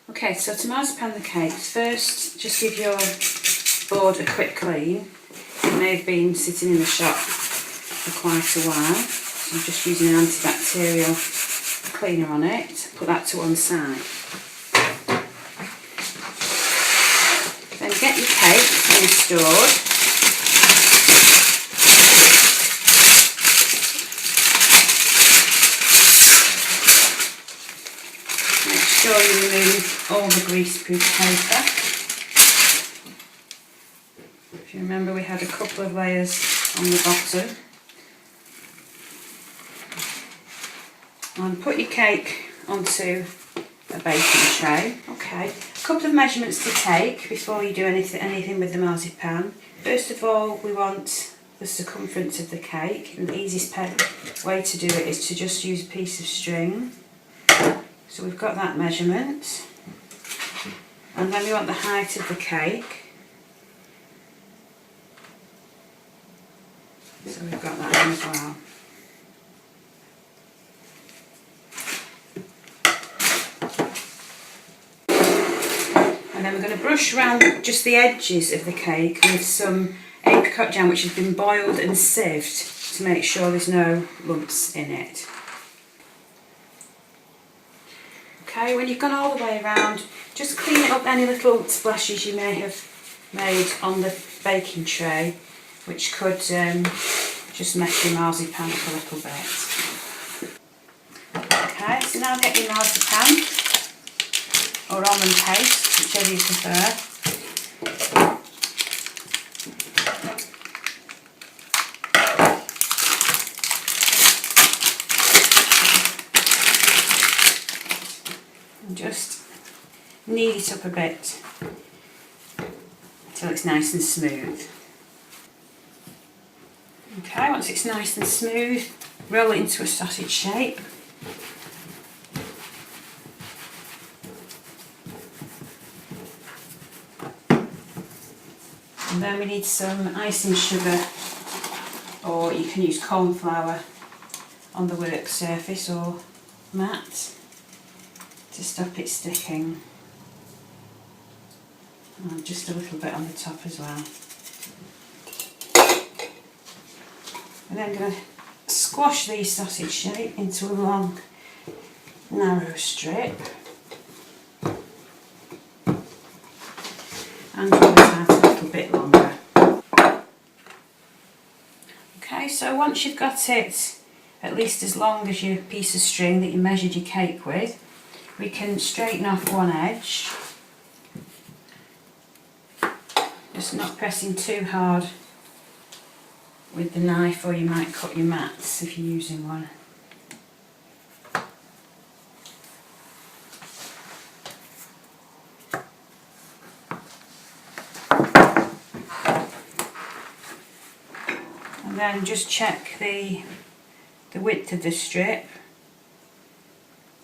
Okay, so to marzipan the cakes, first just give your board a quick clean. It may have been sitting in the shop for quite a while, so I'm just using an antibacterial cleaner on it. Put that to one side. Then get your cakes restored. Make sure you remove all the greaseproof paper. If you remember, we had a couple of layers on the bottom. And put your cake onto a baking tray. Okay, a couple of measurements to take before you do anything with the marzipan. First of all, we want the circumference of the cake, and the easiest way to do it is to just use a piece of string. So we've got that measurement, and then we want the height of the cake. So we've got that in as well. And then we're going to brush around just the edges of the cake with some apricot jam which has been boiled and sieved to make sure there's no lumps in it. Okay, when you've gone all the way around, just clean up any little splashes you may have made on the baking tray, which could just mess your marzipan up a little bit. Okay, so now get your marzipan or almond paste, whichever you prefer. And just knead it up a bit until it's nice and smooth. Okay, once it's nice and smooth, roll it into a sausage shape. And then we need some icing sugar, or you can use corn flour on the work surface or mat to stop it sticking. And just a little bit on the top as well. And then I'm going to squash these sausage shape into a long, narrow strip. And roll it out a little bit longer. Okay, so once you've got it at least as long as your piece of string that you measured your cake with, we can straighten off one edge. Just not pressing too hard with the knife, or you might cut your mats if you're using one. And then just check the width of the strip.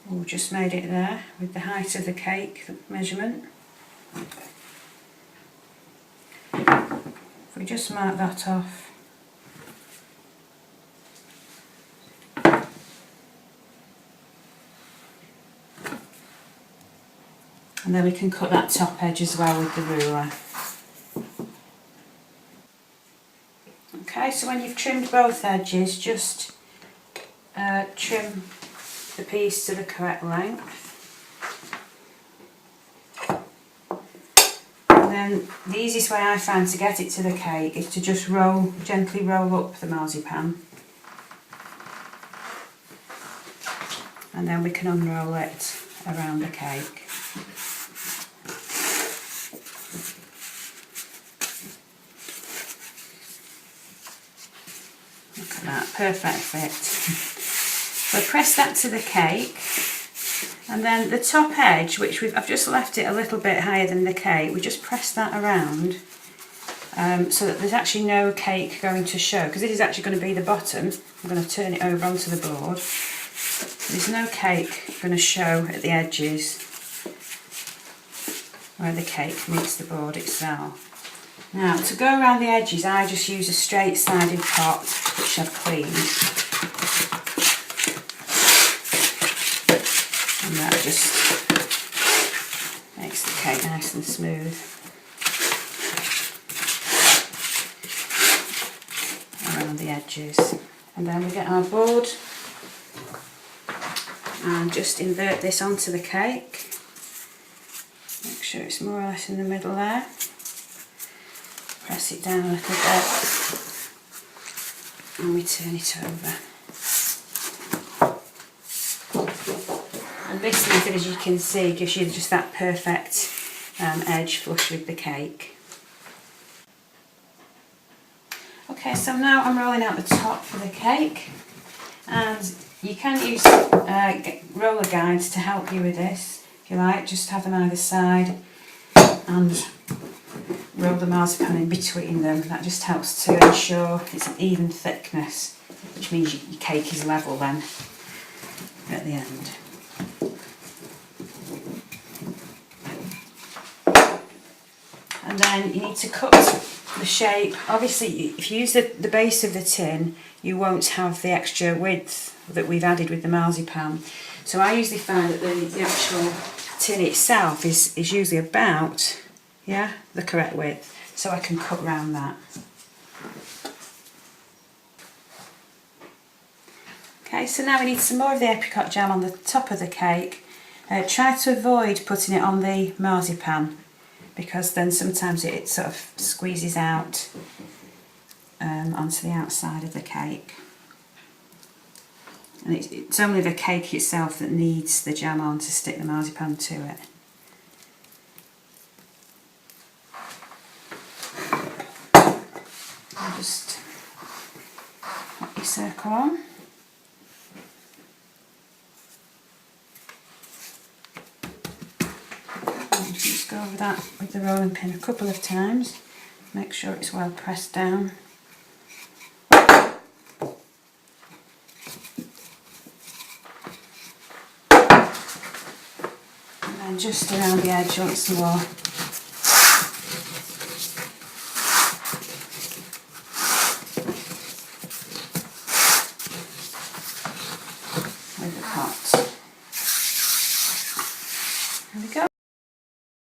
We've just made it there with the height of the cake, the measurement. If we just mark that off. And then we can cut that top edge as well with the ruler. Okay, so when you've trimmed both edges, just trim the piece to the correct length. And then the easiest way I find to get it to the cake is to just gently roll up the marzipan. And then we can unroll it around the cake. Look at that, perfect fit. So press that to the cake, and then the top edge, which I've just left it a little bit higher than the cake, we just press that around so that there's actually no cake going to show, because this is actually going to be the bottom. I'm going to turn it over onto the board. There's no cake going to show at the edges where the cake meets the board itself. Now, to go around the edges, I just use a straight-sided pot which I've cleaned. And that just cake nice and smooth. Around the edges. And then we get our board and just invert this onto the cake. Make sure it's more or less in the middle there. Press it down a little bit and we turn it over. And this method, as you can see, gives you just that perfect edge flush with the cake. Okay, so now I'm rolling out the top for the cake, and you can use roller guides to help you with this if you like. Just have them either side and roll the marzipan in between them. That just helps to ensure it's an even thickness, which means your cake is level then at the end. And then you need to cut the shape. Obviously, if you use the base of the tin, you won't have the extra width that we've added with the marzipan. So I usually find that the actual tin itself is usually about, yeah, the correct width. So I can cut round that. Okay, so now we need some more of the apricot jam on the top of the cake. Try to avoid putting it on the marzipan, because then sometimes it sort of squeezes out onto the outside of the cake. And it's only the cake itself that needs the jam on to stick the marzipan to it. I'll just put your circle on. Just go over that with the rolling pin a couple of times. Make sure it's well pressed down. And then just around the edge once more.